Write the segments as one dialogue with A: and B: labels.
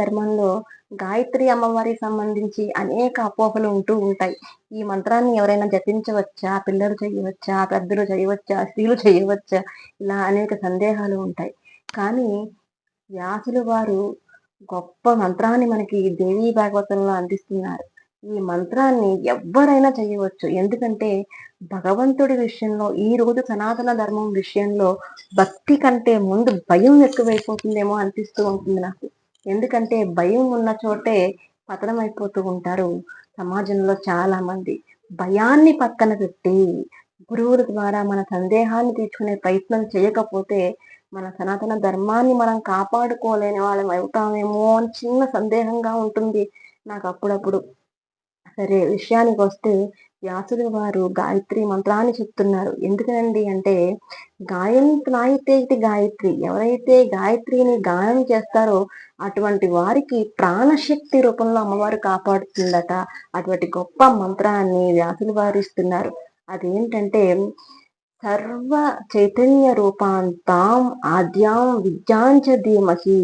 A: ధర్మంలో గాయత్రి అమ్మవారికి సంబంధించి అనేక అపోహలు ఉంటూ ఉంటాయి. ఈ మంత్రాన్ని ఎవరైనా జపించవచ్చా? పిల్లలు చేయవచ్చా? పెద్దలు చేయవచ్చా? స్త్రీలు చేయవచ్చా? ఇలా అనేక సందేహాలు ఉంటాయి. కానీ వ్యాసులు వారు గొప్ప మంత్రాన్ని మనకి దేవీ భాగవతంలో అందిస్తున్నారు. ఈ మంత్రాన్ని ఎవ్వరైనా చేయవచ్చు. ఎందుకంటే భగవంతుడి విషయంలో ఈ రోజు సనాతన ధర్మం విషయంలో భక్తి కంటే ముందు భయం ఎక్కువైపోతుందేమో అనిపిస్తూ ఉంటుంది నాకు. ఎందుకంటే భయం ఉన్న చోటే పతనమైపోతూ ఉంటారు సమాజంలో చాలా మంది. భయాన్ని పక్కన పెట్టి గురువుల ద్వారా మన సందేహాన్ని తీర్చుకునే ప్రయత్నం చేయకపోతే మన సనాతన ధర్మాన్ని మనం కాపాడుకోలేని వాళ్ళం అవుతామేమో అని చిన్న సందేహంగా ఉంటుంది నాకు అప్పుడప్పుడు. సరే విషయానికొస్తే వ్యాసుల వారు గాయత్రి మంత్రాన్ని చెప్తున్నారు. ఎందుకనండి అంటే గాయంత్రాయితే ఇది గాయత్రి. ఎవరైతే గాయత్రిని గానం చేస్తారో అటువంటి వారికి ప్రాణశక్తి రూపంలో అమ్మవారు కాపాడుతుందట. అటువంటి గొప్ప మంత్రాన్ని వ్యాసుల వారు ఇస్తున్నారు. అదేంటంటే సర్వ చైతన్య రూపాంతాం ఆద్యాం విద్యాంచ ధీమహి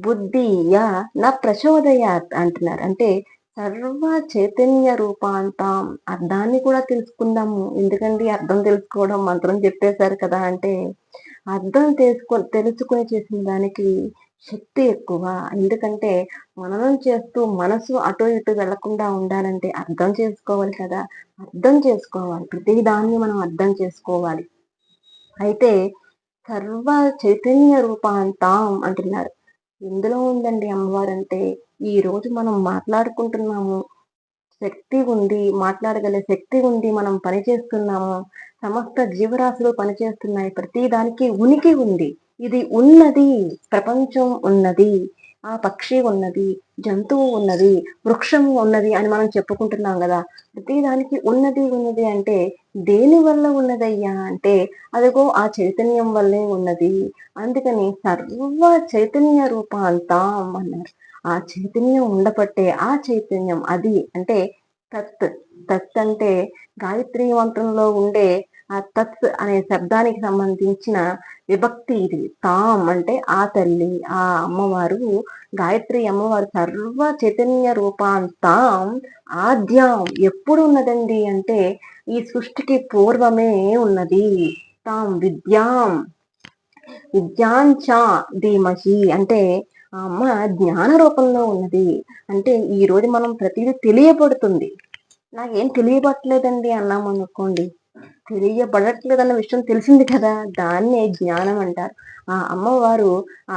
A: బుద్ధియ న ప్రచోదయాత్ అంటున్నారు. అంటే సర్వ చైతన్య రూపాంతం అర్థాన్ని కూడా తెలుసుకుందాము. ఎందుకండి అర్థం తెలుసుకోవడం మంత్రం చెప్పేశారు కదా అంటే అర్థం తెలుసుకొని చేసిన దానికి శక్తి ఎక్కువ. ఎందుకంటే మననం చేస్తూ మనసు అటు ఇటు వెళ్లకుండా ఉండాలంటే అర్థం చేసుకోవాలి కదా. అర్థం చేసుకోవాలి. ప్రతి దాన్ని మనం అర్థం చేసుకోవాలి. అయితే సర్వ చైతన్య రూపాంతం అంటున్నారు. ఎందులో ఉందండి అమ్మవారంటే ఈ రోజు మనం మాట్లాడుకుంటున్నాము. శక్తి ఉంది, మాట్లాడగల శక్తి ఉంది, మనం పని చేస్తున్నాము. సమస్త జీవరాశులు పనిచేస్తున్నాయి. ప్రతి దానికి ఉనికి ఉంది. ఇది ఉన్నది, ప్రపంచం ఉన్నది, ఆ పక్షి ఉన్నది, జంతువు ఉన్నది, వృక్షము ఉన్నది అని మనం చెప్పుకుంటున్నాం కదా. ప్రతి దానికి ఉన్నది ఉన్నది అంటే దేని వల్ల ఉన్నదయ్యా అంటే అదిగో ఆ చైతన్యం వల్లే ఉన్నది. అందుకని సర్వ చైతన్య రూపాంతం అన్నారు. ఆ చైతన్యం ఉండబట్టే ఆ చైతన్యం అది అంటే తత్. తత్ అంటే గాయత్రి మంత్రంలో ఉండే ఆ తత్ అనే శబ్దానికి సంబంధించిన విభక్తి ఇది. తాం అంటే ఆ తల్లి, ఆ అమ్మవారు, గాయత్రి అమ్మవారు సర్వ చైతన్య రూపాంతాం ఆద్యం ఎప్పుడు ఉన్నదండి అంటే ఈ సృష్టికి పూర్వమే ఉన్నది. తాం విద్యాంచ ధీమహి అంటే ఆ అమ్మ జ్ఞాన రూపంలో ఉన్నది. అంటే ఈ రోజు మనం ప్రతిదీ తెలియబడుతుంది. నాకేం తెలియబట్టలేదండి అన్నాం అనుకోండి, తెలియబడట్లేదన్న విషయం తెలిసింది కదా, దాన్నే జ్ఞానం అంటారు. ఆ అమ్మవారు ఆ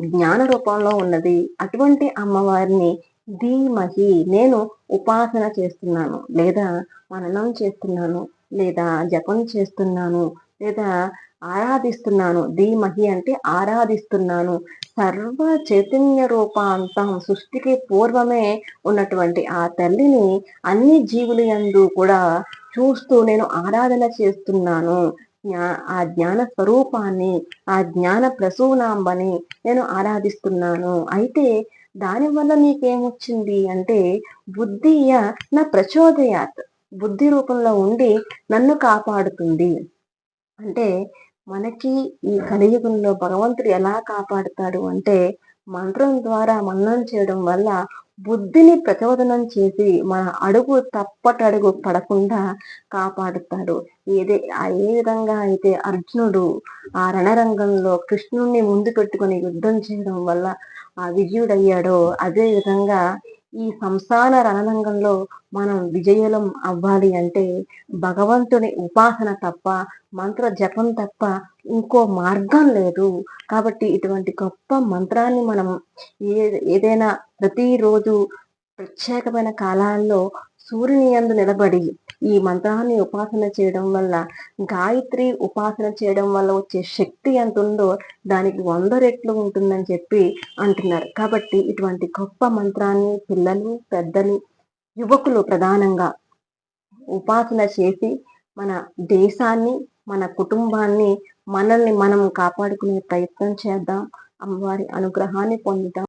A: జ్ఞాన రూపంలో ఉన్నది. అటువంటి అమ్మవారిని ధీమహి నేను ఉపాసన చేస్తున్నాను, లేదా మననం చేస్తున్నాను, లేదా జపం చేస్తున్నాను, లేదా ఆరాధిస్తున్నాను. ధీమహి అంటే ఆరాధిస్తున్నాను. సర్వ చైతన్య రూపాంతం సృష్టికి పూర్వమే ఉన్నటువంటి ఆ తల్లిని అన్ని జీవుల యందు కూడా చూస్తూ నేను ఆరాధన చేస్తున్నాను. ఆ జ్ఞాన స్వరూపాన్ని, ఆ జ్ఞాన ప్రసూనాంబని నేను ఆరాధిస్తున్నాను. అయితే దానివల్ల నీకేమొచ్చింది అంటే బుద్ధియ నా ప్రచోదయాత్, బుద్ధి రూపంలో ఉండి నన్ను కాపాడుతుంది. అంటే మనకి ఈ కలియుగంలో భగవంతుడు ఎలా కాపాడుతాడు అంటే మంత్రం ద్వారా మననం చేయడం వల్ల బుద్ధిని ప్రచోదనం చేసి మన అడుగు తప్పటడుగు పడకుండా కాపాడుతాడు. ఏ విధంగా అయితే అర్జునుడు ఆ రణరంగంలో కృష్ణుణ్ణి ముందు పెట్టుకుని యుద్ధం చేయడం వల్ల ఆ విజయుడయ్యాడో అదే విధంగా ఈ సంసార రణరంగంలో మనం విజయులం అవ్వాలి అంటే భగవంతుని ఉపాసన తప్ప, మంత్ర జపం తప్ప ఇంకో మార్గం లేదు. కాబట్టి ఇటువంటి గొప్ప మంత్రాన్ని మనం ఏదైనా ప్రతిరోజు ప్రత్యేకమైన కాలాల్లో సూర్యుని యందు నిలబడి ఈ మంత్రాన్ని ఉపాసన చేయడం వల్ల, గాయత్రి ఉపాసన చేయడం వల్ల వచ్చే శక్తి ఎంత ఉందో దానికి 100 రెట్లు ఉంటుందని చెప్పి అంటున్నారు. కాబట్టి ఇటువంటి గొప్ప మంత్రాన్ని పిల్లలు, పెద్దలు, యువకులు ప్రధానంగా ఉపాసన చేసి మన దేశాన్ని, మన కుటుంబాన్ని, మనల్ని మనం కాపాడుకునే ప్రయత్నం చేద్దాం. అమ్మవారి అనుగ్రహాన్ని పొందుదాం.